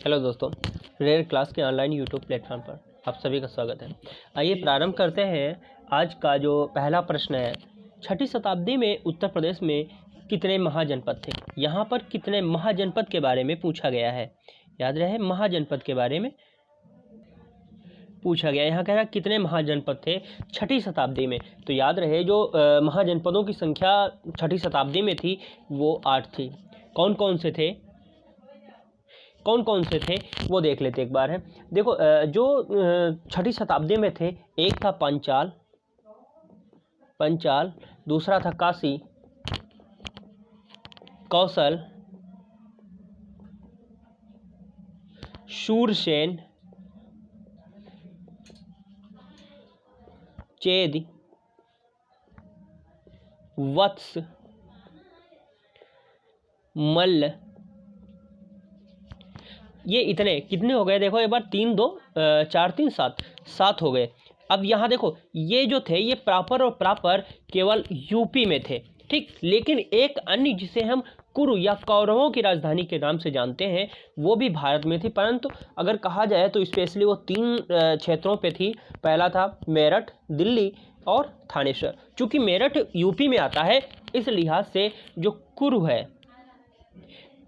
Hello दोस्तों, rare class के online YouTube platform पर आप सभी का स्वागत है। आइए प्रारंभ करते हैं। आज का जो पहला प्रश्न है, छठी शताब्दी में उत्तर प्रदेश में कितने महाजनपद थे। यहाँ पर कितने महाजनपद के बारे में पूछा गया है। याद रहे, महाजनपद के बारे में पूछा गया। यहाँ कह रहा है कितने महाजनपद थे छठी शताब्दी में। तो याद रहे, जो महाजनपदों की संख्या छठी शताब्दी में थी वो 8 थी। कौन कौन से थे वो देख लेते एक बार है। देखो, जो छठी शताब्दी में थे, एक था पंचाल, दूसरा था काशी, कौशल, शूरसेन, चेद, वत्स, मल्ल। ये इतने कितने हो गए। देखो एक बार 3 2 4 3 7 हो गए। अब यहाँ देखो, ये जो थे ये प्रॉपर केवल यूपी में थे, ठीक। लेकिन एक अन्य जिसे हम कुरु या कौरवों की राजधानी के नाम से जानते हैं वो भी भारत में थी, परंतु अगर कहा जाए तो स्पेशली वो 3 क्षेत्रों पे थी। पहला था मेरठ, दिल्ली और थानेश्वर। चूँकि मेरठ यूपी में आता है, इस लिहाज से जो कुरु है,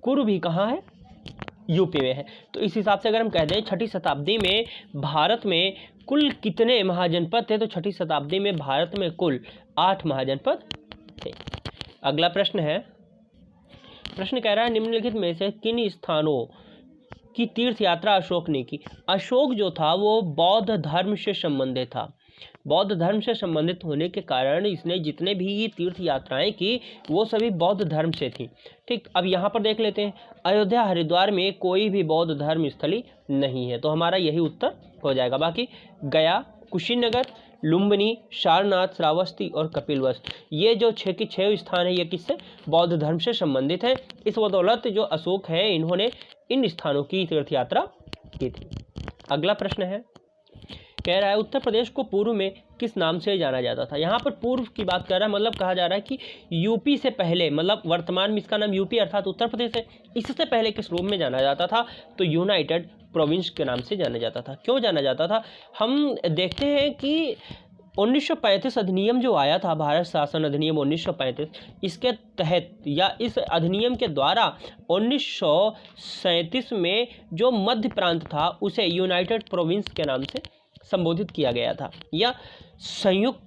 कुरु भी कहाँ है, यूपी में है। तो इस हिसाब से अगर हम कह दें छठी शताब्दी में भारत में कुल कितने महाजनपद थे, तो छठी शताब्दी में भारत में कुल 8 महाजनपद थे। अगला प्रश्न है, प्रश्न कह रहा है निम्नलिखित में से किन स्थानों की तीर्थ यात्रा अशोक ने की। अशोक जो था वो बौद्ध धर्म से संबंधित था। बौद्ध धर्म से संबंधित होने के कारण इसने जितने भी तीर्थ यात्राएं की वो सभी बौद्ध धर्म से थी, ठीक। अब यहाँ पर देख लेते हैं, अयोध्या हरिद्वार में कोई भी बौद्ध धर्म स्थली नहीं है, तो हमारा यही उत्तर हो जाएगा। बाकी गया, कुशीनगर, लुम्बिनी, सारनाथ, श्रावस्ती और कपिलवस्तु, ये जो 6 के 6 स्थान है ये किससे, बौद्ध धर्म से संबंधित है। इस बदौलत जो अशोक है इन्होंने इन स्थानों की तीर्थ यात्रा की थी। अगला प्रश्न है, कह रहा है उत्तर प्रदेश को पूर्व में किस नाम से जाना जाता था। यहाँ पर पूर्व की बात कर रहा है, मतलब कहा जा रहा है कि यूपी से पहले, मतलब वर्तमान में इसका नाम यूपी अर्थात उत्तर प्रदेश है, इससे पहले किस रूप में जाना जाता था, तो यूनाइटेड प्रोविंस के नाम से जाना जाता था। क्यों जाना जाता था, हम देखते हैं कि 1935 अधिनियम जो आया था, भारत शासन अधिनियम 1935, इसके तहत या इस अधिनियम के द्वारा 1937 में जो मध्य प्रांत था उसे यूनाइटेड प्रोविंस के नाम से संबोधित किया गया था, या संयुक्त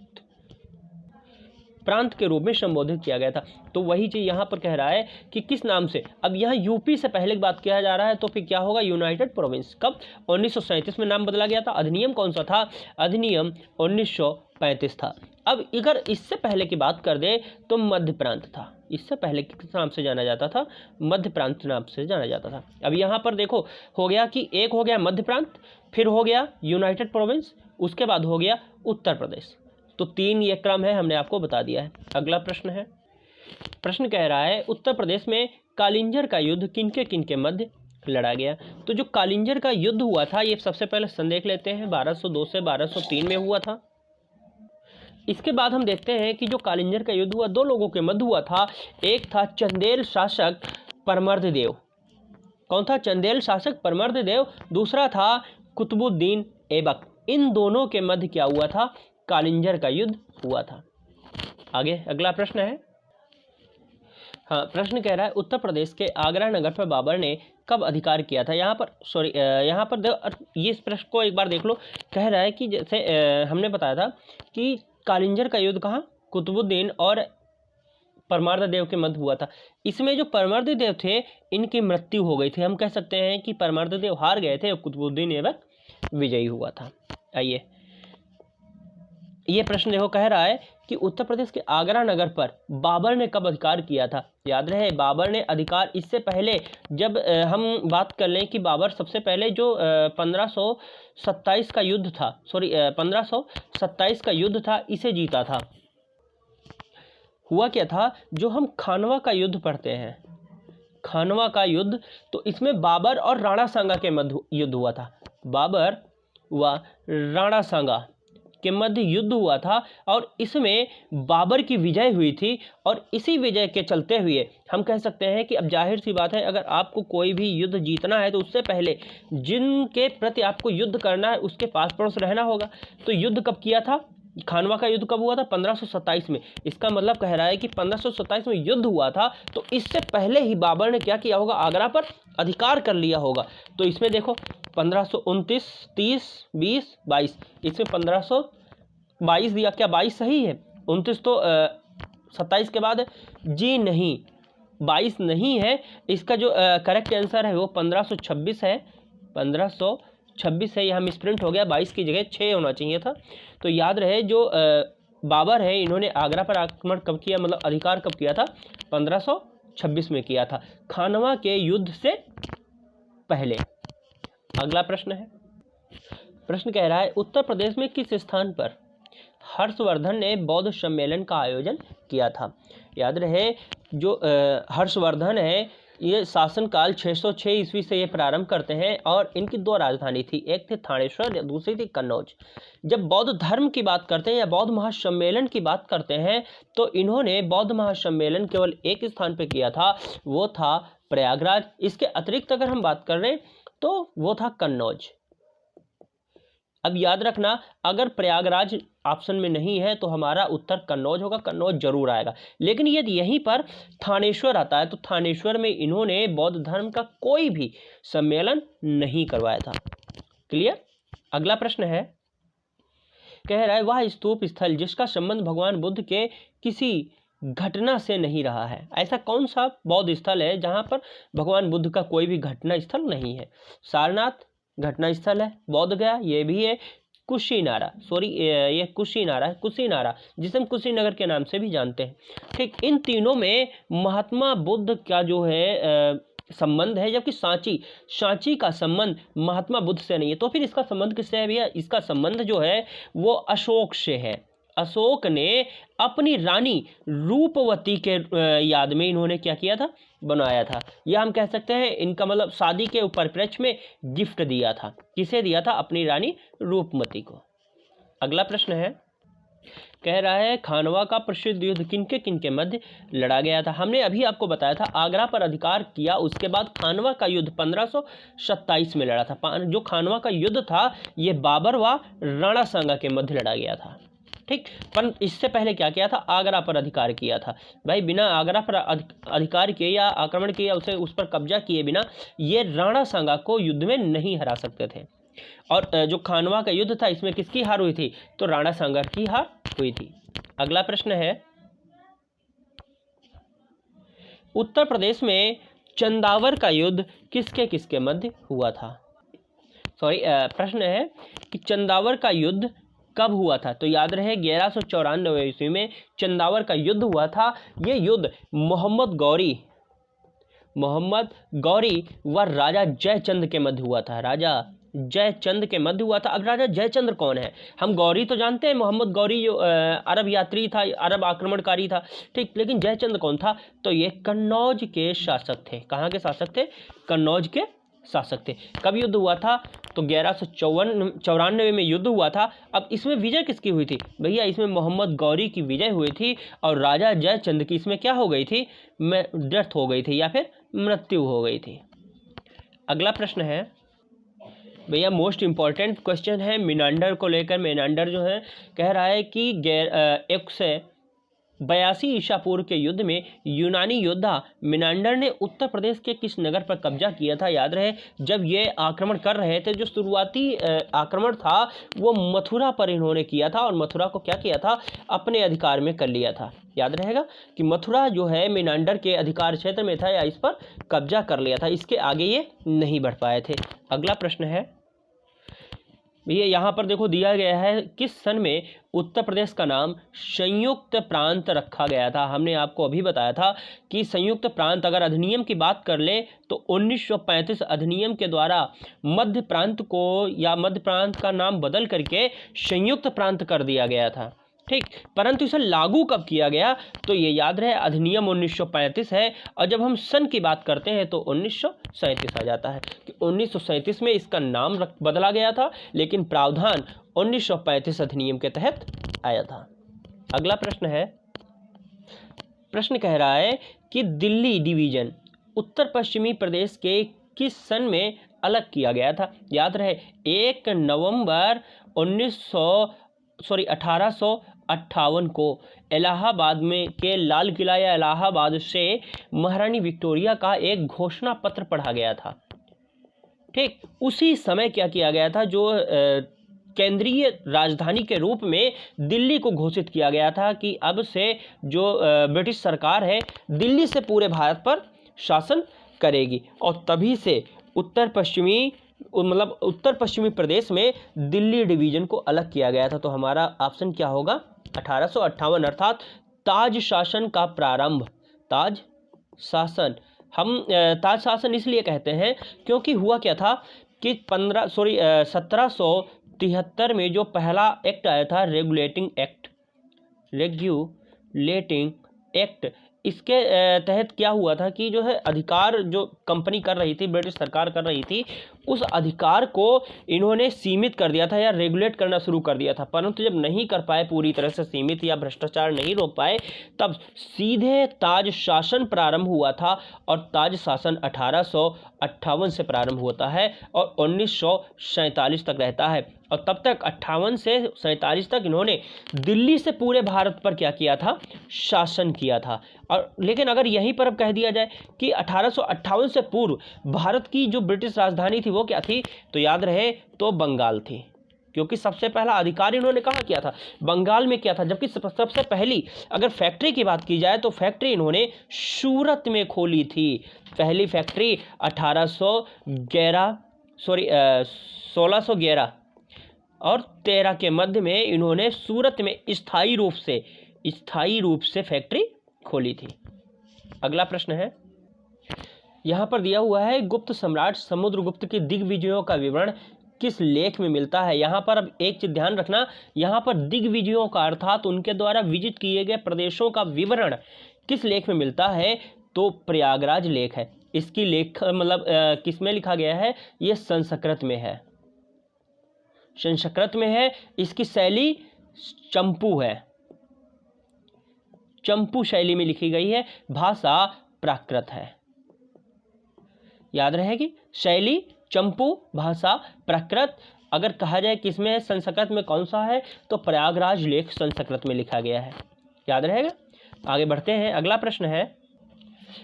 प्रांत के रूप में संबोधित किया गया था। तो वही चीज़ यहाँ पर कह रहा है कि किस नाम से। अब यहाँ यूपी से पहले की बात किया जा रहा है, तो फिर क्या होगा, यूनाइटेड प्रोविंस। कब, 1937 में नाम बदला गया था। अधिनियम कौन सा था, अधिनियम 1935 था। अब अगर इससे पहले की बात कर दे तो मध्य प्रांत था। इससे पहले किस नाम से जाना जाता था, मध्य प्रांत नाम से जाना जाता था। अब यहाँ पर देखो, हो गया कि एक हो गया मध्य प्रांत, फिर हो गया यूनाइटेड प्रोविंस, उसके बाद हो गया उत्तर प्रदेश। तो 3 ये क्रम है, हमने आपको बता दिया है। अगला प्रश्न है, प्रश्न कह रहा है उत्तर प्रदेश में कालिंजर का युद्ध किनके मध्य लड़ा गया। तो जो कालिंजर का युद्ध हुआ था ये सबसे पहले सन देख लेते हैं, 1202 से 1203 में हुआ था। इसके बाद हम देखते हैं कि जो कालिंजर का युद्ध हुआ 2 लोगों के मध्य हुआ था। एक था चंदेल शासक परमर्ददेव। कौन था, चंदेल शासक परमर्ददेव। दूसरा था कुतुबुद्दीन ऐबक। इन दोनों के मध्य क्या हुआ था, कालिंजर का युद्ध हुआ था। आगे अगला प्रश्न है, हाँ, प्रश्न कह रहा है उत्तर प्रदेश के आगरा नगर पर बाबर ने कब अधिकार किया था। यहाँ पर ये इस प्रश्न को एक बार देख लो। कह रहा है कि जैसे हमने बताया था कि कालिंजर का युद्ध कहाँ, कुतुबुद्दीन और परमर्ददेव के मध्य हुआ था। इसमें जो परमर्ददेव थे इनकी मृत्यु हो गई थी। हम कह सकते हैं कि परमर्ददेव हार गए थे और कुतुबुद्दीन ऐबक विजयी हुआ था। आइए ये प्रश्न देखो, कह रहा है कि उत्तर प्रदेश के आगरा नगर पर बाबर ने कब अधिकार किया था। याद रहे, बाबर ने अधिकार इससे पहले, जब हम बात कर लें कि बाबर सबसे पहले जो 1527 का युद्ध था, 1527 का युद्ध था, इसे जीता था। हुआ क्या था, जो हम खानवा का युद्ध पढ़ते हैं, खानवा का युद्ध, तो इसमें बाबर और राणा सांगा के मध्य युद्ध हुआ था। बाबर व राणा सांगा के मध्य युद्ध हुआ था और इसमें बाबर की विजय हुई थी। और इसी विजय के चलते हुए हम कह सकते हैं कि अब जाहिर सी बात है, अगर आपको कोई भी युद्ध जीतना है तो उससे पहले जिनके प्रति आपको युद्ध करना है उसके पास पड़ोस रहना होगा। तो युद्ध कब किया था? खानवा का युद्ध कब हुआ था? 1527 में। इसका मतलब कह रहा है कि 1527 में युद्ध हुआ था, तो इससे पहले ही बाबर ने क्या किया होगा? आगरा पर अधिकार कर लिया होगा। तो इसमें देखो 1529, 30, 20, 22, इसमें 1522 दिया। क्या 22 सही है? 29 तो 27 के बाद है जी नहीं, 22 नहीं है। इसका जो करेक्ट आंसर है वो 1526 है। 1526 है, यहाँ मिसप्रिंट हो गया, 22 की जगह 6 होना चाहिए था। तो याद रहे जो बाबर है इन्होंने आगरा पर आक्रमण कब किया, मतलब अधिकार कब किया था? 1526 में किया था, खानवा के युद्ध से पहले। अगला प्रश्न है, प्रश्न कह रहा है उत्तर प्रदेश में किस स्थान पर हर्षवर्धन ने बौद्ध सम्मेलन का आयोजन किया था? याद रहे जो हर्षवर्धन है ये शासनकाल 606 ईस्वी से ये प्रारंभ करते हैं और इनकी 2 राजधानी थी, एक थी थानेश्वर, दूसरी थी कन्नौज। जब बौद्ध धर्म की बात करते हैं या बौद्ध महासम्मेलन की बात करते हैं तो इन्होंने बौद्ध महासम्मेलन केवल एक स्थान पर किया था, वो था प्रयागराज। इसके अतिरिक्त अगर हम बात कर रहे हैं तो वो था कन्नौज। अब याद रखना, अगर प्रयागराज ऑप्शन में नहीं है तो हमारा उत्तर कन्नौज होगा, कन्नौज जरूर आएगा। लेकिन यदि यहीं पर थानेश्वर आता है तो थानेश्वर में इन्होंने बौद्ध धर्म का कोई भी सम्मेलन नहीं करवाया था। क्लियर? अगला प्रश्न है, कह रहा है वह स्तूप स्थल जिसका संबंध भगवान बुद्ध के किसी घटना से नहीं रहा है। ऐसा कौन सा बौद्ध स्थल है जहां पर भगवान बुद्ध का कोई भी घटना स्थल नहीं है? सारनाथ घटना स्थल है, बोध गया ये भी है, कुशीनारा, सॉरी ये कुशीनारा है, कुशीनारा जिसे हम कुशीनगर के नाम से भी जानते हैं। ठीक, इन तीनों में महात्मा बुद्ध का जो है संबंध है, जबकि सांची का संबंध महात्मा बुद्ध से नहीं है। तो फिर इसका संबंध किससे है भैया? इसका संबंध जो है वो अशोक से है। अशोक ने अपनी रानी रूपवती के याद में इन्होंने क्या किया था? बनाया था। यह हम कह सकते हैं इनका मतलब शादी के परिप्रेक्ष्य में गिफ्ट दिया था। किसे दिया था? अपनी रानी रूपमती को। अगला प्रश्न है, कह रहा है खानवा का प्रसिद्ध युद्ध किनके मध्य लड़ा गया था? हमने अभी आपको बताया था आगरा पर अधिकार किया, उसके बाद खानवा का युद्ध 1527 में लड़ा था। जो खानवा का युद्ध था ये बाबर व राणा सांगा के मध्य लड़ा गया था। ठीक, पर इससे पहले क्या किया था? आगरा पर अधिकार किया था। भाई बिना आगरा पर अधिकार किए या आक्रमण किए, उसे उस पर कब्जा किए बिना ये राणा सांगा को युद्ध में नहीं हरा सकते थे। और जो खानवा का युद्ध था इसमें किसकी हार हुई थी? तो राणा सांगा की हार हुई थी। अगला प्रश्न है, उत्तर प्रदेश में चंदावर का युद्ध किसके मध्य हुआ था? प्रश्न है कि चंदावर का युद्ध कब हुआ था? तो याद रहे 1194 ईस्वी में चंदावर का युद्ध हुआ था। ये युद्ध मोहम्मद गौरी व राजा जयचंद के मध्य हुआ था। राजा जयचंद के मध्य हुआ था। अब राजा जयचंद्र कौन है? हम गौरी तो जानते हैं, मोहम्मद गौरी जो अरब यात्री था, अरब आक्रमणकारी था। ठीक, लेकिन जयचंद्र कौन था? तो ये कन्नौज के शासक थे। कहाँ के शासक थे? कन्नौज के शासक थे। कब युद्ध हुआ था? तो 1194 में युद्ध हुआ था। अब इसमें विजय किसकी हुई थी? भैया इसमें मोहम्मद गौरी की विजय हुई थी और राजा जयचंद की इसमें क्या हो गई थी? डेथ हो गई थी या फिर मृत्यु हो गई थी। अगला प्रश्न है भैया मोस्ट इंपॉर्टेंट क्वेश्चन है मिनांडर को लेकर। मिनांडर जो है कह रहा है कि 182 ईसा पूर्व के युद्ध में यूनानी योद्धा मिनांडर ने उत्तर प्रदेश के किस नगर पर कब्जा किया था? याद रहे जब ये आक्रमण कर रहे थे, जो शुरुआती आक्रमण था वो मथुरा पर इन्होंने किया था और मथुरा को क्या किया था? अपने अधिकार में कर लिया था। याद रहेगा कि मथुरा जो है मिनांडर के अधिकार क्षेत्र में था या इस पर कब्जा कर लिया था। इसके आगे ये नहीं बढ़ पाए थे। अगला प्रश्न है भैया यहाँ पर देखो दिया गया है किस सन में उत्तर प्रदेश का नाम संयुक्त प्रांत रखा गया था? हमने आपको अभी बताया था कि संयुक्त प्रांत अगर अधिनियम की बात कर ले तो 1935 अधिनियम के द्वारा मध्य प्रांत को या मध्य प्रांत का नाम बदल करके संयुक्त प्रांत कर दिया गया था। ठीक। परंतु इसे लागू कब किया गया, तो ये याद रहे अधिनियम 1935 है, और जब हम सन की बात करते हैं तो 1937 आ जाता है कि 1937 में इसका नाम बदला गया था, लेकिन प्रावधान 1935 अधिनियम के तहत आया था। अगला प्रश्न है, प्रश्न कह रहा है कि दिल्ली डिवीजन उत्तर पश्चिमी प्रदेश के किस सन में अलग किया गया था। याद रहे 1 नवंबर 1858 को इलाहाबाद में के लाल किला या इलाहाबाद से महारानी विक्टोरिया का एक घोषणा पत्र पढ़ा गया था। ठीक, उसी समय क्या किया गया था, जो केंद्रीय राजधानी के रूप में दिल्ली को घोषित किया गया था कि अब से जो ब्रिटिश सरकार है दिल्ली से पूरे भारत पर शासन करेगी, और तभी से उत्तर पश्चिमी प्रदेश में दिल्ली डिवीजन को अलग किया गया था। तो हमारा ऑप्शन क्या होगा, 1858, अर्थात ताज शासन का प्रारंभ। ताज शासन, हम ताज शासन इसलिए कहते हैं क्योंकि हुआ क्या था कि 1773 में जो पहला एक्ट आया था रेगुलेटिंग एक्ट, इसके तहत क्या हुआ था कि जो है अधिकार जो कंपनी कर रही थी, ब्रिटिश सरकार कर रही थी, उस अधिकार को इन्होंने सीमित कर दिया था या रेगुलेट करना शुरू कर दिया था। परंतु जब नहीं कर पाए पूरी तरह से सीमित या भ्रष्टाचार नहीं रोक पाए, तब सीधे ताज शासन प्रारंभ हुआ था, और ताज शासन 1858 से प्रारंभ होता है और 1947 तक रहता है, और तब तक 58 से 47 तक इन्होंने दिल्ली से पूरे भारत पर क्या किया था, शासन किया था। और लेकिन अगर यहीं पर अब कह दिया जाए कि 1858 से पूर्व भारत की जो ब्रिटिश राजधानी थी वो क्या थी, तो याद रहे तो बंगाल थी, क्योंकि सबसे पहला अधिकार इन्होंने कहाँ किया था, बंगाल में किया था। जबकि सबसे पहली अगर फैक्ट्री की बात की जाए तो फैक्ट्री इन्होंने सूरत में खोली थी। पहली फैक्ट्री 1611 और 13 के मध्य में इन्होंने सूरत में स्थायी रूप से फैक्ट्री खोली थी। अगला प्रश्न है, यहाँ पर दिया हुआ है गुप्त सम्राट समुद्रगुप्त की दिग्विजयों का विवरण किस लेख में मिलता है। यहाँ पर अब एक चीज ध्यान रखना, यहाँ पर दिग्विजयों का अर्थात उनके द्वारा विजिट किए गए प्रदेशों का विवरण किस लेख में मिलता है, तो प्रयागराज लेख है। इसकी लेख किस में लिखा गया है, ये संस्कृत में है। इसकी शैली चंपू है, चंपू शैली में लिखी गई है, भाषा प्राकृत है। याद रहेगी, शैली चंपू, भाषा प्राकृत। अगर कहा जाए किसमें है, संस्कृत में कौन सा है, तो प्रयागराज लेख संस्कृत में लिखा गया है। याद रहेगा। आगे बढ़ते हैं, अगला प्रश्न है,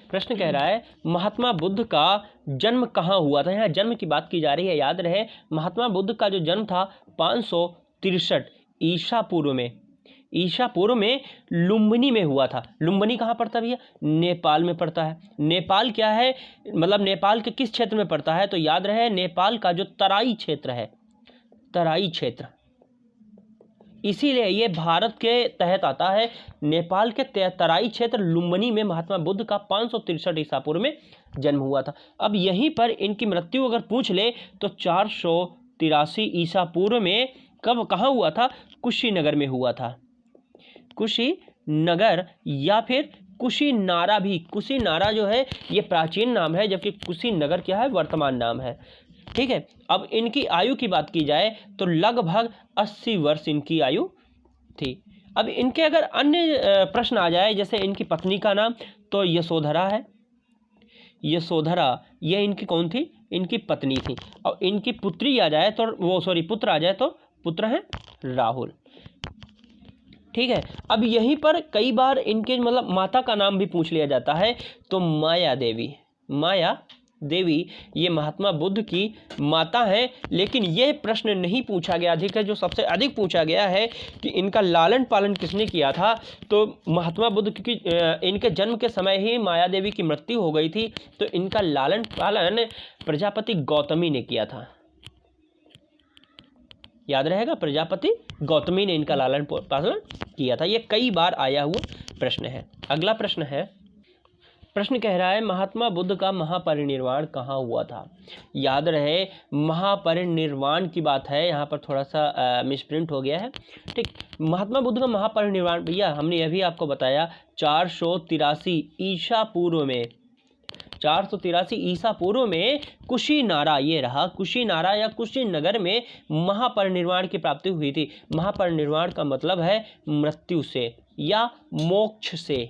प्रश्न कह रहा है महात्मा बुद्ध का जन्म कहाँ हुआ था। यहाँ जन्म की बात की जा रही है। याद रहे महात्मा बुद्ध का जो जन्म था 563 ईसा पूर्व में लुम्बिनी में हुआ था। लुम्बिनी कहाँ पड़ता भैया, नेपाल में पड़ता है। नेपाल क्या है, नेपाल के किस क्षेत्र में पड़ता है, तो याद रहे नेपाल का जो तराई क्षेत्र, इसीलिए ये भारत के तहत आता है। नेपाल के तराई क्षेत्र लुम्बिनी में महात्मा बुद्ध का 563 ईसा पूर्व में जन्म हुआ था। अब यहीं पर इनकी मृत्यु अगर पूछ ले तो 483 ईसा पूर्व में कहाँ हुआ था, कुशीनगर में हुआ था। कुशीनगर या फिर कुशीनारा भी, कुशीनारा जो है ये प्राचीन नाम है, जबकि कुशीनगर क्या है, वर्तमान नाम है। ठीक है। अब इनकी आयु की बात की जाए तो लगभग 80 वर्ष इनकी आयु थी। अब इनके अगर अन्य प्रश्न आ जाए, जैसे इनकी पत्नी का नाम, तो यशोधरा है। यशोधरा ये इनकी कौन थी, इनकी पत्नी थी। और इनकी पुत्री आ जाए तो पुत्र आ जाए तो पुत्र है राहुल। ठीक है। अब यहीं पर कई बार इनके माता का नाम भी पूछ लिया जाता है, तो माया देवी ये महात्मा बुद्ध की माता है। लेकिन यह प्रश्न नहीं पूछा गया, अधिक है जो सबसे अधिक पूछा गया है कि इनका लालन पालन किसने किया था। तो महात्मा बुद्ध की इनके जन्म के समय ही माया देवी की मृत्यु हो गई थी, तो इनका लालन पालन प्रजापति गौतमी ने किया था। याद रहेगा, प्रजापति गौतमी ने इनका लालन पालन किया था। ये कई बार आया हुआ प्रश्न है। अगला प्रश्न है, प्रश्न कह रहा है महात्मा बुद्ध का महापरिनिर्वाण कहाँ हुआ था। याद रहे महापरिनिर्वाण की बात है, यहाँ पर थोड़ा सा मिसप्रिंट हो गया है। ठीक, महात्मा बुद्ध का महापरिनिर्वाण भैया हमने अभी आपको बताया 483 ईसा पूर्व में, 483 ईसा पूर्व में कुशीनारा, ये रहा कुशीनारा या कुशीनगर में महापरिनिर्वाण की प्राप्ति हुई थी। महापरिनिर्वाण का मतलब है मृत्यु से या मोक्ष से,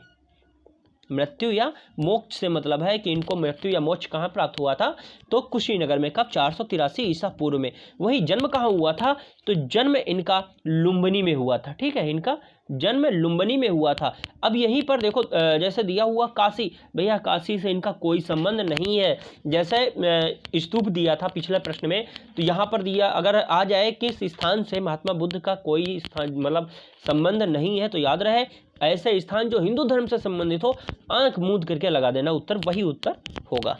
मृत्यु या मोक्ष से मतलब है कि इनको मृत्यु या मोक्ष कहाँ प्राप्त हुआ था, तो कुशीनगर में। कब? 483 ईसा पूर्व में। वही जन्म कहाँ हुआ था, तो जन्म इनका लुम्बिनी में हुआ था। ठीक है, इनका जन्म लुम्बिनी में हुआ था। अब यहीं पर देखो जैसे दिया हुआ काशी, भैया काशी से इनका कोई संबंध नहीं है। जैसे स्तूप दिया था पिछले प्रश्न में, तो यहाँ पर दिया अगर आ जाए किस स्थान से महात्मा बुद्ध का कोई स्थान मतलब संबंध नहीं है, तो याद रहे ऐसे स्थान जो हिंदू धर्म से संबंधित हो, आंख मूंद करके लगा देना उत्तर, वही उत्तर होगा।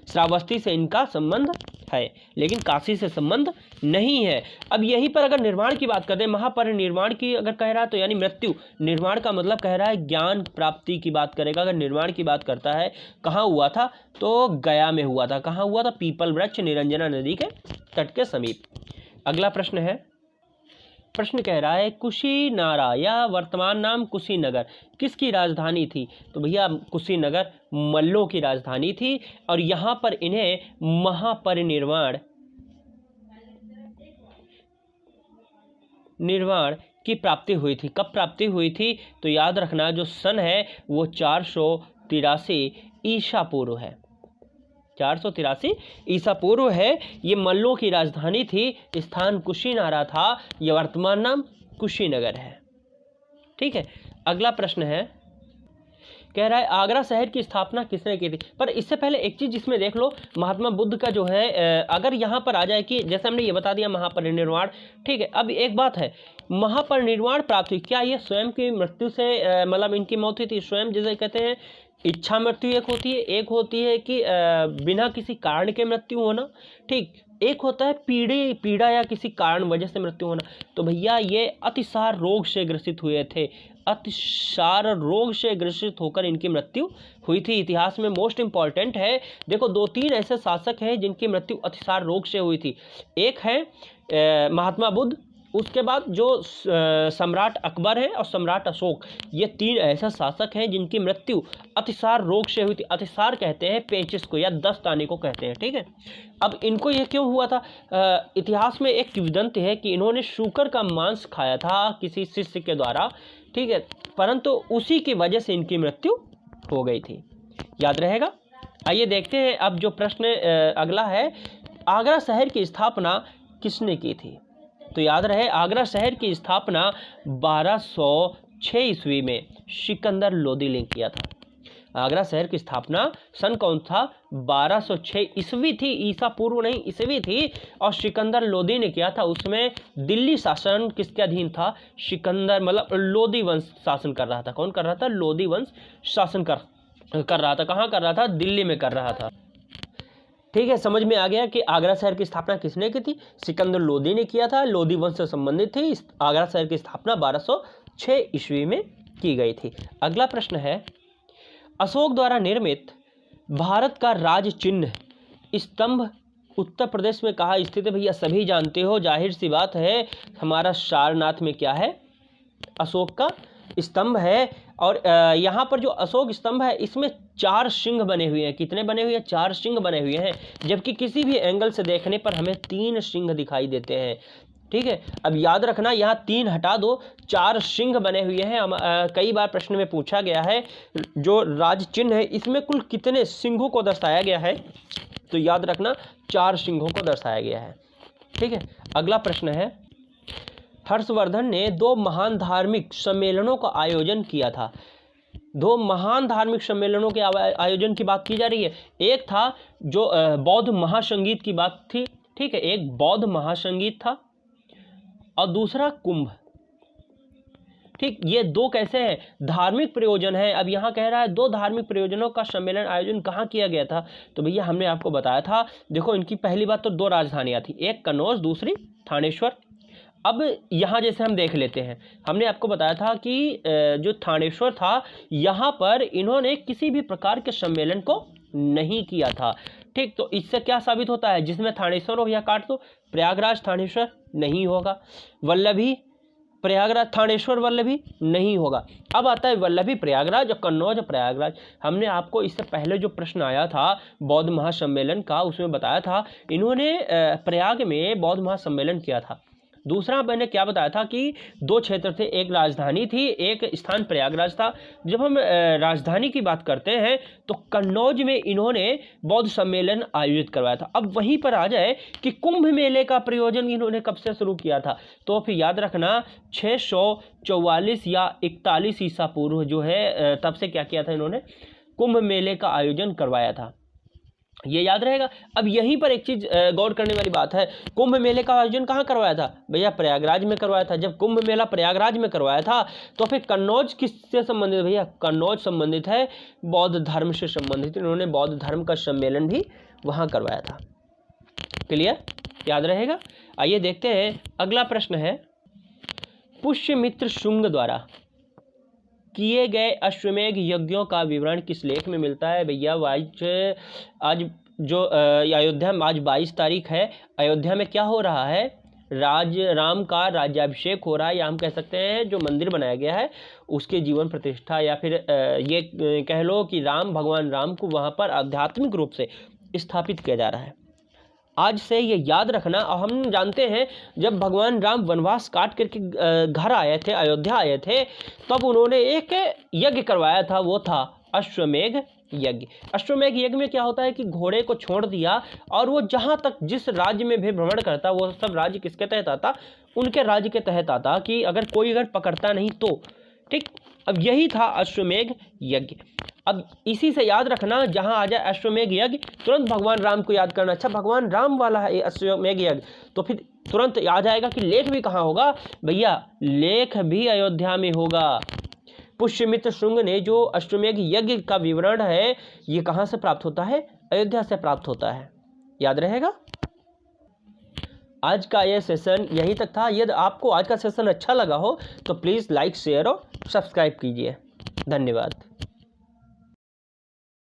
श्रावस्ती से इनका संबंध है, लेकिन काशी से संबंध नहीं है। अब यहीं पर अगर निर्वाण की बात करते हैं, महापरिनिर्वाण की अगर कह रहा है तो यानी मृत्यु, निर्वाण का मतलब कह रहा है ज्ञान प्राप्ति की बात करेगा। अगर निर्वाण की बात करता है कहाँ हुआ था, तो गया में हुआ था। कहाँ हुआ था? पीपल वृक्ष निरंजना नदी के तट के समीप। अगला प्रश्न है, प्रश्न कह रहा है कुशीनारा या वर्तमान नाम कुशीनगर किसकी राजधानी थी। तो भैया कुशीनगर मल्लों की राजधानी थी, और यहाँ पर इन्हें महापरिनिर्वाण की प्राप्ति हुई थी। कब प्राप्ति हुई थी, तो याद रखना जो सन है वो 483 ईसा पूर्व है, 483 ईसा पूर्व है। ये मल्लों की राजधानी थी, स्थान कुशीनारा था, ये वर्तमान नाम कुशीनगर है। ठीक है, अगला प्रश्न है, कह रहा है आगरा शहर की स्थापना किसने की थी। पर इससे पहले एक चीज इसमें देख लो, महात्मा बुद्ध का जो है अगर यहाँ पर आ जाए कि जैसे हमने ये बता दिया महापरिनिर्वाण, ठीक है। अब एक बात है, महापरिनिर्वाण प्राप्त हुई, क्या ये स्वयं की मृत्यु से मतलब इनकी मौत हुई थी स्वयं, जैसे कहते हैं इच्छा मृत्यु एक होती है, एक होती है कि बिना किसी कारण के मृत्यु होना, ठीक, एक होता है पीड़ा या किसी कारण वजह से मृत्यु होना। तो भैया ये अतिसार रोग से ग्रसित हुए थे, अतिसार रोग से ग्रसित होकर इनकी मृत्यु हुई थी। इतिहास में मोस्ट इंपॉर्टेंट है, देखो 2-3 ऐसे शासक हैं जिनकी मृत्यु अतिसार रोग से हुई थी। एक है महात्मा बुद्ध, उसके बाद जो सम्राट अकबर है और सम्राट अशोक, ये 3 ऐसे शासक हैं जिनकी मृत्यु अतिसार रोग से हुई थी। अतिसार कहते हैं पेचिस को या दस्त आने को कहते हैं, ठीक है। अब इनको ये क्यों हुआ था, इतिहास में एक किंवदंती है कि इन्होंने शूकर का मांस खाया था किसी शिष्य के द्वारा, ठीक है, परंतु उसी की वजह से इनकी मृत्यु हो गई थी, याद रहेगा। आइए देखते हैं अब जो प्रश्न अगला है, आगरा शहर की स्थापना किसने की थी। तो याद रहे आगरा शहर की स्थापना 1206 ईस्वी में सिकंदर लोदी ने किया था। आगरा शहर की स्थापना सन कौन था, 1206 ईस्वी थी, ईसा पूर्व नहीं ईस्वी थी, और सिकंदर लोदी ने किया था। उसमें दिल्ली शासन किसके अधीन था, सिकंदर मतलब लोदी वंश शासन कर रहा था। कौन कर रहा था, लोदी वंश शासन कर रहा था। कहाँ कर रहा था, दिल्ली में कर रहा था। ठीक है, समझ में आ गया कि आगरा शहर की स्थापना किसने की थी, सिकंदर लोदी ने किया था, लोदी वंश से संबंधित थी। आगरा शहर की स्थापना 1206 ईस्वी में की गई थी। अगला प्रश्न है, अशोक द्वारा निर्मित भारत का राज चिन्ह स्तंभ उत्तर प्रदेश में कहाँ स्थित है। भैया सभी जानते हो, जाहिर सी बात है, हमारा सारनाथ में क्या है, अशोक का स्तंभ है। और यहाँ पर जो अशोक स्तंभ है इसमें 4 सिंह बने हुए हैं। कितने बने हुए हैं, 4 सिंह बने हुए हैं, जबकि किसी भी एंगल से देखने पर हमें 3 सिंह दिखाई देते हैं, ठीक है। अब याद रखना यहाँ 3 हटा दो, 4 सिंह बने हुए हैं। कई बार प्रश्न में पूछा गया है जो राज चिन्ह है इसमें कुल कितने सिंहों को दर्शाया गया है, तो याद रखना 4 सिंहों को दर्शाया गया है, ठीक है। अगला प्रश्न है, हर्षवर्धन ने 2 महान धार्मिक सम्मेलनों का आयोजन किया था। 2 महान धार्मिक सम्मेलनों के आयोजन की बात की जा रही है। एक था जो बौद्ध महासंगीत की बात थी, ठीक है, एक बौद्ध महासंगीत था, और दूसरा कुंभ, ठीक। ये 2 कैसे हैं, धार्मिक प्रयोजन है। अब यहाँ कह रहा है 2 धार्मिक प्रयोजनों का सम्मेलन आयोजन कहाँ किया गया था, तो भैया हमने आपको बताया था, देखो इनकी पहली बात तो 2 राजधानियाँ थी, एक कन्नौज दूसरी थानेश्वर। अब यहाँ जैसे हम देख लेते हैं, हमने आपको बताया था कि जो थानेश्वर था यहाँ पर इन्होंने किसी भी प्रकार के सम्मेलन को नहीं किया था। ठीक, तो इससे क्या साबित होता है, जिसमें थानेश्वर हो या काट दो, प्रयागराज थानेश्वर नहीं होगा, वल्लभी प्रयागराज थानेश्वर वल्लभी नहीं होगा। अब आता है वल्लभी प्रयागराज और कन्नौज प्रयागराज। हमने आपको इससे पहले जो प्रश्न आया था बौद्ध महासम्मेलन का, उसमें बताया था इन्होंने प्रयाग में बौद्ध महासम्मेलन किया था। दूसरा मैंने क्या बताया था कि 2 क्षेत्र थे, एक राजधानी थी, एक स्थान प्रयागराज था। जब हम राजधानी की बात करते हैं तो कन्नौज में इन्होंने बौद्ध सम्मेलन आयोजित करवाया था। अब वहीं पर आ जाए कि कुंभ मेले का प्रयोजन इन्होंने कब से शुरू किया था, तो फिर याद रखना 644 या 41 ईसा पूर्व जो है तब से क्या किया था इन्होंने, कुंभ मेले का आयोजन करवाया था, ये याद रहेगा। अब यहीं पर एक चीज गौर करने वाली बात है, कुंभ मेले का आयोजन कहाँ करवाया था भैया, प्रयागराज में करवाया था। जब कुंभ मेला प्रयागराज में करवाया था तो फिर कन्नौज किससे संबंधित भैया, कन्नौज संबंधित है बौद्ध धर्म से संबंधित, इन्होंने बौद्ध धर्म का सम्मेलन भी वहाँ करवाया था। क्लियर, याद रहेगा। आइए देखते हैं अगला प्रश्न है, पुष्यमित्र शुंग द्वारा किए गए अश्वमेध यज्ञों का विवरण किस लेख में मिलता है भैया। आज जो अयोध्या में आज 22 तारीख है, अयोध्या में क्या हो रहा है, राम का राज्याभिषेक हो रहा है, या हम कह सकते हैं जो मंदिर बनाया गया है उसके जीवन प्रतिष्ठा, या फिर ये कह लो कि भगवान राम को वहाँ पर आध्यात्मिक रूप से स्थापित किया जा रहा है। आज से ये याद रखना। और हम जानते हैं जब भगवान राम वनवास काट करके घर आए थे, अयोध्या आए थे, तब उन्होंने एक यज्ञ करवाया था, वो था अश्वमेध यज्ञ। अश्वमेध यज्ञ में क्या होता है कि घोड़े को छोड़ दिया और वो जहाँ तक जिस राज्य में भी भ्रमण करता, वो सब राज्य किसके तहत आता, उनके राज्य के तहत आता, कि अगर कोई पकड़ता नहीं तो। ठीक, अब यही था अश्वमेध यज्ञ। अब इसी से याद रखना, जहाँ आ जाए अश्वमेध यज्ञ तुरंत भगवान राम को याद करना। अच्छा, भगवान राम वाला है ये अश्वमेध यज्ञ, तो फिर तुरंत याद आएगा कि लेख भी कहाँ होगा भैया, लेख भी अयोध्या में होगा। पुष्यमित्र शुंग ने जो अश्वमेध यज्ञ का विवरण है ये कहाँ से प्राप्त होता है, अयोध्या से प्राप्त होता है, याद रहेगा। आज का ये सेशन यहीं तक था। यदि आपको आज का सेशन अच्छा लगा हो तो प्लीज़ लाइक, शेयर और सब्सक्राइब कीजिए। धन्यवाद।